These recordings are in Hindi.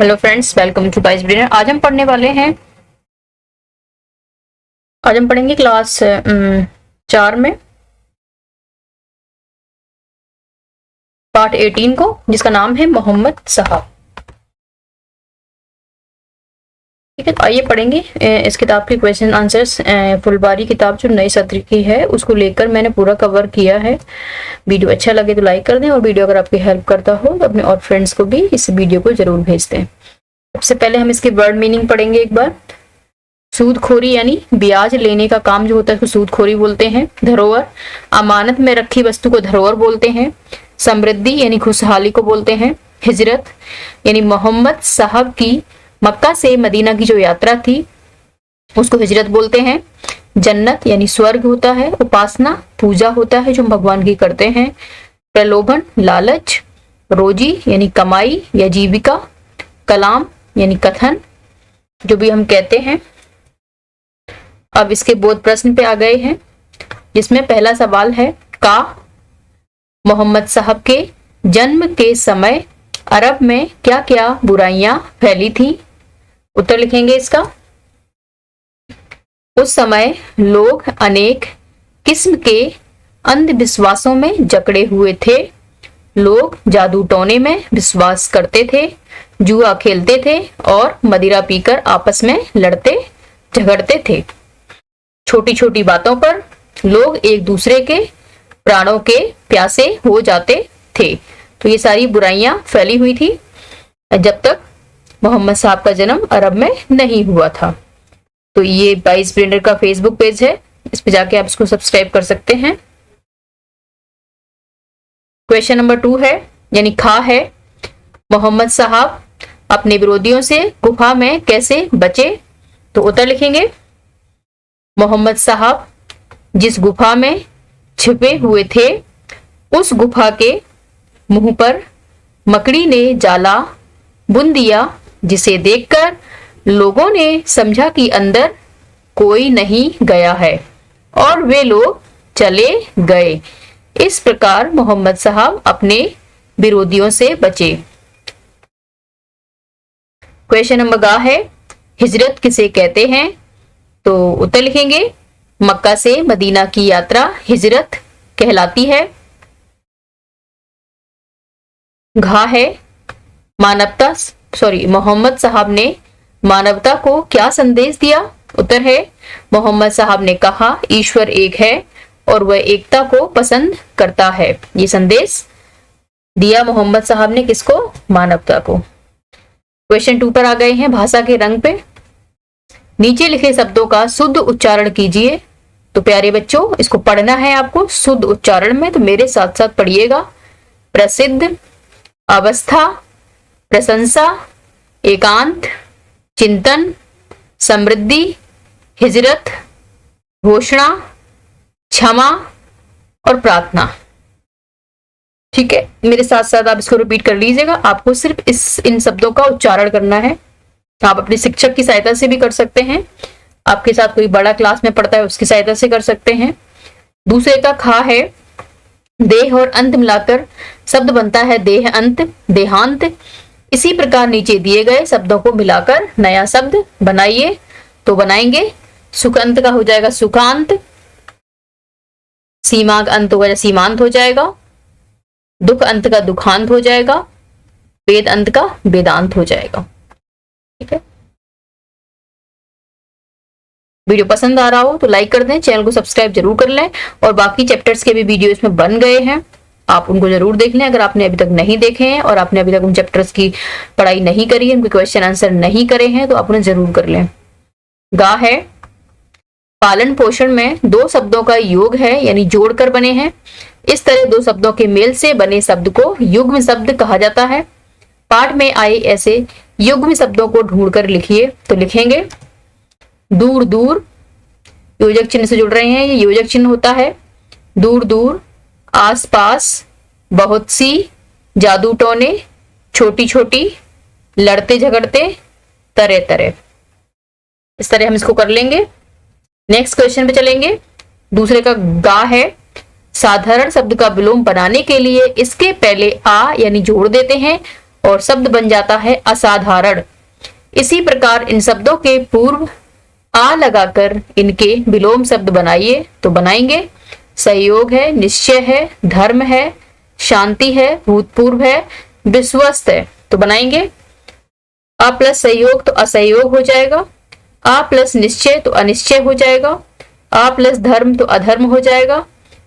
Hello friends, welcome to Wise Brainer. आज हम पढ़ेंगे क्लास 4 में पार्ट 18 को, जिसका नाम है मोहम्मद साहब। ठीक है, तो आइए पढ़ेंगे इस किताब के क्वेश्चन आंसर्स। फुलबारी किताब जो नए सत्र की है उसको लेकर मैंने पूरा कवर किया है। वीडियो अच्छा लगे तो लाइक कर दें, और वीडियो अगर आपकी हेल्प करता हो तो अपने और फ्रेंड्स को भी इस वीडियो को जरूर भेज दें। सबसे पहले हम इसके वर्ड मीनिंग पढ़ेंगे एक बार। सूदखोरी यानी ब्याज लेने का काम जो होता है उसको सूदखोरी बोलते हैं। धरोहर, अमानत में रखी वस्तु को धरोहर बोलते हैं। समृद्धि यानी खुशहाली को बोलते हैं। हिजरत यानी मोहम्मद साहब की मक्का से मदीना की जो यात्रा थी उसको हिजरत बोलते हैं। जन्नत यानी स्वर्ग होता है। उपासना पूजा होता है जो भगवान की करते हैं। प्रलोभन लालच। रोजी यानी कमाई या जीविका। कलाम यानी कथन जो भी हम कहते हैं। अब इसके बोध प्रश्न पे आ गए हैं, जिसमें पहला सवाल है का मोहम्मद साहब के जन्म के समय अरब में क्या क्या बुराइयां फैली थी। उत्तर लिखेंगे इसका। उस समय लोग अनेक किस्म के अंधविश्वासों में जकड़े हुए थे। लोग जादू टोने में विश्वास करते थे, जुआ खेलते थे और मदिरा पीकर आपस में लड़ते झगड़ते थे। छोटी छोटी बातों पर लोग एक दूसरे के प्राणों के प्यासे हो जाते थे। तो ये सारी बुराइयां फैली हुई थी जब तक मोहम्मद साहब का जन्म अरब में नहीं हुआ था। तो ये वाइस ब्रेनर का फेसबुक पेज है, इस पे जाके आप इसको सब्सक्राइब कर सकते हैं। क्वेश्चन नंबर 2 है यानी खा है, मोहम्मद साहब अपने विरोधियों से गुफा में कैसे बचे। तो उत्तर लिखेंगे। मोहम्मद साहब जिस गुफा में छिपे हुए थे उस गुफा के मुंह पर मकड़ी ने जाला बुन दिया, जिसे देखकर लोगों ने समझा कि अंदर कोई नहीं गया है और वे लोग चले गए। इस प्रकार मोहम्मद साहब अपने विरोधियों से बचे। क्वेश्चन नंबर गा है, हिजरत किसे कहते हैं। तो उत्तर लिखेंगे। मक्का से मदीना की यात्रा हिजरत कहलाती है। घा है, मोहम्मद साहब ने मानवता को क्या संदेश दिया। उत्तर है। मोहम्मद साहब ने कहा ईश्वर एक है और वह एकता को पसंद करता है। ये संदेश दिया मोहम्मद साहब ने किसको, मानवता को। क्वेश्चन 2 पर आ गए हैं भाषा के रंग पे। नीचे लिखे शब्दों का शुद्ध उच्चारण कीजिए। तो प्यारे बच्चों, इसको पढ़ना है आपको शुद्ध उच्चारण में, तो मेरे साथ साथ पढ़िएगा। प्रसिद्ध, अवस्था, प्रशंसा, एकांत, चिंतन, समृद्धि, हिजरत, घोषणा, क्षमा और प्रार्थना। ठीक है, मेरे साथ साथ आप इसको रिपीट कर लीजिएगा। आपको सिर्फ इन शब्दों का उच्चारण करना है। आप अपने शिक्षक की सहायता से भी कर सकते हैं, आपके साथ कोई बड़ा क्लास में पढ़ता है उसकी सहायता से कर सकते हैं। दूसरे का खा है, देह और अंत मिलाकर शब्द बनता है देह अंत, देहांत। इसी प्रकार नीचे दिए गए शब्दों को मिलाकर नया शब्द बनाइए। तो बनाएंगे, सुख अंत का हो जाएगा सुखांत, सीमांत अंत हो जाएगा सीमांत हो जाएगा, दुख अंत का दुखांत हो जाएगा, वेद अंत का वेदांत हो जाएगा। ठीक है, वीडियो पसंद आ रहा हो तो लाइक कर दें, चैनल को सब्सक्राइब जरूर कर लें, और बाकी चैप्टर्स के भी वीडियो इसमें बन गए हैं, आप उनको जरूर देख लें। अगर आपने अभी तक नहीं देखे हैं और आपने अभी तक उन चैप्टर्स की पढ़ाई नहीं करी है, उनके क्वेश्चन आंसर नहीं करे हैं, तो आप उन्हें जरूर कर लें। गा है, पालन पोषण में 2 शब्दों का योग है यानी जोड़कर बने हैं। इस तरह 2 शब्दों के मेल से बने शब्द को युग्म शब्द कहा जाता है। पाठ में आए ऐसे युग्म शब्दों को ढूंढकर लिखिए। तो लिखेंगे दूर दूर, योजक चिन्ह से जुड़ रहे हैं, ये योजक चिन्ह होता है। दूर दूर, आस पास, बहुत सी, जादू टोने, छोटी छोटी, लड़ते झगड़ते, तरह तरह। इस तरह हम इसको कर लेंगे। नेक्स्ट क्वेश्चन पे चलेंगे। दूसरे का गा है, साधारण शब्द का विलोम बनाने के लिए इसके पहले आ यानी जोड़ देते हैं और शब्द बन जाता है असाधारण। इसी प्रकार इन शब्दों के पूर्व आ लगाकर इनके विलोम शब्द बनाइए। तो बनाएंगे, सहयोग है, निश्चय है, धर्म है, शांति है, भूतपूर्व है, विश्वस्त है। तो बनाएंगे, आ प्लस सहयोग तो असहयोग हो जाएगा, आ प्लस निश्चय तो अनिश्चय हो जाएगा, आ प्लस धर्म तो अधर्म हो जाएगा,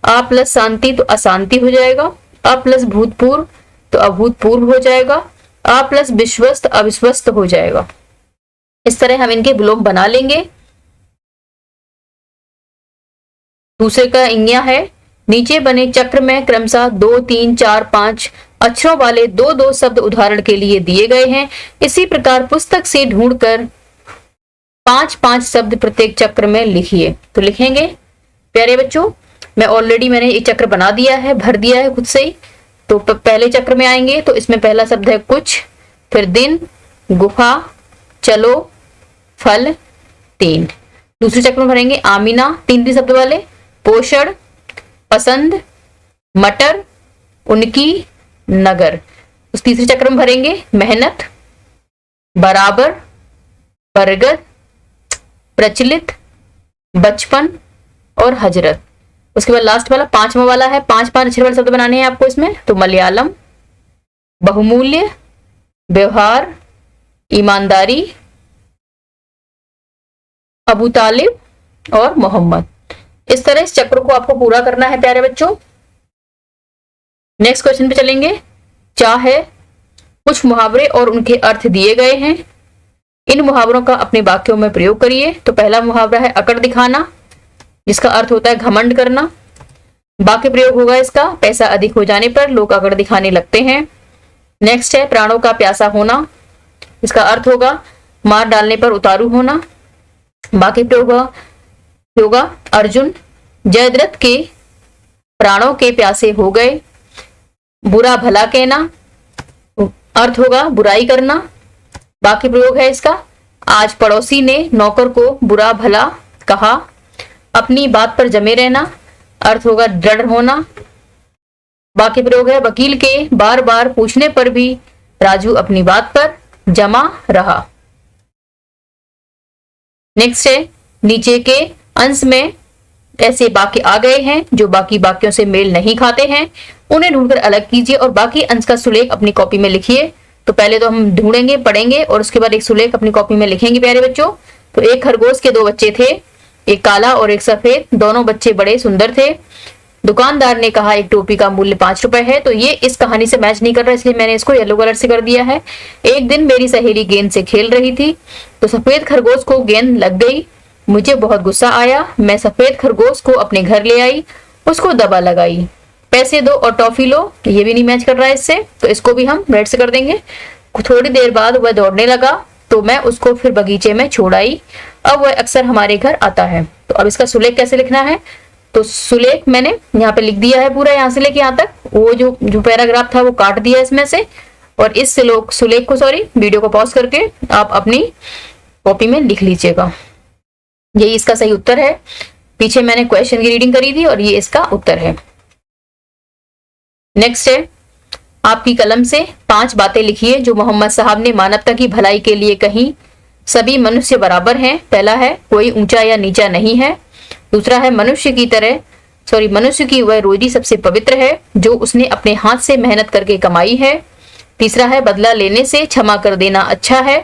आ प्लस शांति तो अशांति हो जाएगा, आ प्लस भूतपूर्व तो अभूतपूर्व हो जाएगा, आ प्लस विश्वस्त अविश्वस्त हो जाएगा। इस तरह हम इनके विलोम बना लेंगे। दूसरे का इंग्या है, नीचे बने चक्र में क्रमशः 2, 3, 4, 5 अक्षरों वाले 2-2 शब्द उदाहरण के लिए दिए गए हैं। इसी प्रकार पुस्तक से ढूंढकर 5-5 शब्द प्रत्येक चक्र में लिखिए। तो लिखेंगे प्यारे बच्चों, मैंने एक चक्र बना दिया है, भर दिया है खुद से ही। तो पहले चक्र में आएंगे तो इसमें पहला शब्द है कुछ, फिर दिन, गुफा, चलो, फल, 3। दूसरे चक्र में भरेंगे आमीना, 3 शब्द वाले, पोषण, पसंद, मटर, उनकी, नगर। उस तीसरे चक्र में भरेंगे मेहनत, बराबर, बरगद, प्रचलित, बचपन और हजरत। उसके बाद लास्ट वाला 5वां वाला है, 5 अक्षर वाले शब्द बनाने हैं आपको इसमें। तो मलयालम, बहुमूल्य, व्यवहार, ईमानदारी, अबू तालिब और मोहम्मद। इस तरह इस चक्र को आपको पूरा करना है प्यारे बच्चों। नेक्स्ट क्वेश्चन पे चलेंगे। क्या है, कुछ मुहावरे और उनके अर्थ दिए गए हैं। इन मुहावरों का अपने वाक्यों में प्रयोग करिए। तो पहला मुहावरा है अकड़ दिखाना, जिसका अर्थ होता है घमंड करना। वाक्य प्रयोग होगा इसका, पैसा अधिक हो जाने पर लोग अकड़ दिखाने लगते हैं। नेक्स्ट है प्राणों का प्यासा होना, इसका अर्थ होगा मार डालने पर उतारू होना। वाक्य प्रयोग होगा अर्जुन जयद्रथ के प्राणों के प्यासे हो गए। बुरा भला कहना, अर्थ होगा बुराई करना। वाक्य प्रयोग है इसका, आज पड़ोसी ने नौकर को बुरा भला कहा। अपनी बात पर जमे रहना, अर्थ होगा दृढ़ होना। वाक्य प्रयोग है वकील के बार बार पूछने पर भी राजू अपनी बात पर जमा रहा। नेक्स्ट है नीचे के अंश में ऐसे वाक्य आ गए हैं जो बाकी वाक्यों से मेल नहीं खाते हैं, उन्हें ढूंढकर अलग कीजिए और बाकी अंश का सुलेख अपनी कॉपी में लिखिए। तो पहले तो हम ढूंढेंगे, पढ़ेंगे और उसके बाद एक सुलेख अपनी कॉपी में लिखेंगे प्यारे बच्चों। तो एक खरगोश के 2 बच्चे थे, एक काला और एक सफेद। दोनों बच्चे बड़े सुंदर थे। दुकानदार ने कहा एक टोपी का मूल्य 5 रुपए है। तो ये इस कहानी से मैच नहीं कर रहा, इसलिए मैंने इसको येलो कलर से कर दिया है। एक दिन मेरी सहेली गेंद से खेल रही थी तो सफेद खरगोश को गेंद लग गई। मुझे बहुत गुस्सा आया। मैं सफेद खरगोश को अपने घर ले आई, उसको दबा लगाई। पैसे दो और टॉफी लो, ये भी नहीं मैच कर रहा है इससे, तो इसको भी हम रेड से कर देंगे। थोड़ी देर बाद वह दौड़ने लगा तो मैं उसको फिर बगीचे में छोड़ आई। अब वह अक्सर हमारे घर आता है। तो अब इसका सुलेख कैसे लिखना है, तो सुलेख मैंने यहाँ पे लिख दिया है पूरा, यहाँ से लेके यहाँ तक। वो जो पैराग्राफ था वो काट दिया इसमें से, और इस सुलेख को वीडियो को पॉज करके आप अपनी कॉपी में लिख लीजिएगा। यही इसका सही उत्तर है। पीछे मैंने क्वेश्चन की रीडिंग करी थी और ये इसका उत्तर है। नेक्स्ट है आपकी कलम से 5 बातें लिखिए जो मोहम्मद साहब ने मानवता की भलाई के लिए कही। सभी मनुष्य बराबर हैं। पहला है कोई ऊंचा या नीचा नहीं है। दूसरा है मनुष्य की वह रोजी सबसे पवित्र है जो उसने अपने हाथ से मेहनत करके कमाई है। तीसरा है बदला लेने से क्षमा कर देना अच्छा है।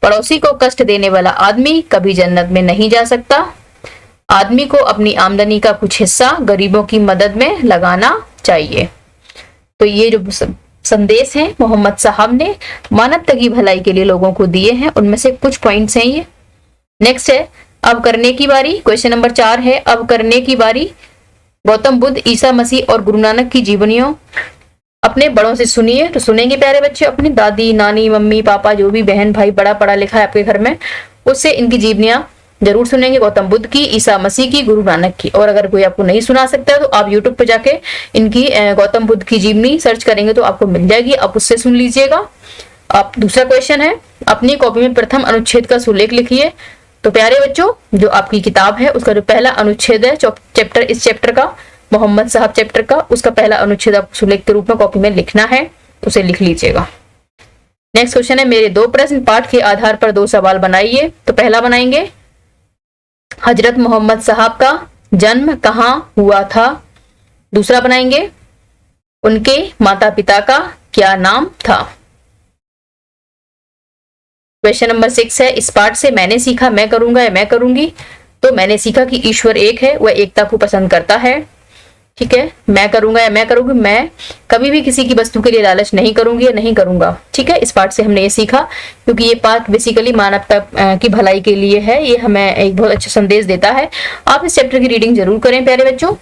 पड़ोसी को कष्ट देने वाला आदमी कभी जन्नत में नहीं जा सकता। आदमी को अपनी आमदनी का कुछ हिस्सा गरीबों की मदद में लगाना चाहिए। तो ये जो संदेश हैं मोहम्मद साहब ने मानवता की भलाई के लिए लोगों को दिए हैं, उनमें से कुछ पॉइंट्स हैं ये। नेक्स्ट है अब करने की बारी। क्वेश्चन नंबर 4 है अब करने की बारी। गौतम बुद्ध, ईसा मसीह और गुरु नानक की जीवनियों अपने बड़ों से सुनिए। तो सुनेंगे प्यारे बच्चे, अपनी दादी, नानी, मम्मी, पापा, जो भी बहन भाई बड़ा पढ़ा लिखा है आपके घर में, उससे इनकी जीवनियां जरूर सुनेंगे। गौतम बुद्ध की, ईसा मसीह की, गुरु नानक की। और अगर कोई आपको नहीं सुना सकता है तो आप यूट्यूब पे जाके इनकी गौतम बुद्ध की जीवनी सर्च करेंगे तो आपको मिल जाएगी, आप उससे सुन लीजिएगा। अब दूसरा क्वेश्चन है अपनी कॉपी में प्रथम अनुच्छेद का सुलेख लिखिए। तो प्यारे बच्चों जो आपकी किताब है उसका जो पहला अनुच्छेद है इस चैप्टर का, मोहम्मद साहब चैप्टर का, उसका पहला अनुच्छेद आपको सुलेख के रूप में कॉपी में लिखना है, उसे लिख लीजिएगा। नेक्स्ट क्वेश्चन है, मेरे दो प्रश्न पाठ के आधार पर दो सवाल बनाइए। तो पहला बनाएंगे, हजरत मोहम्मद साहब का जन्म कहाँ हुआ था। दूसरा बनाएंगे, उनके माता पिता का क्या नाम था। क्वेश्चन नंबर 6 है, इस पाठ से मैंने सीखा, मैं करूंगा या मैं करूंगी। तो मैंने सीखा कि ईश्वर एक है, वह एकता को पसंद करता है। ठीक है, मैं करूंगा या मैं करूंगी, मैं कभी भी किसी की वस्तु के लिए लालच नहीं करूंगी या नहीं करूंगा। ठीक है, इस पाठ से हमने ये सीखा, क्योंकि ये पाठ बेसिकली मानवता की भलाई के लिए है। ये हमें एक बहुत अच्छा संदेश देता है। आप इस चैप्टर की रीडिंग जरूर करें प्यारे बच्चों।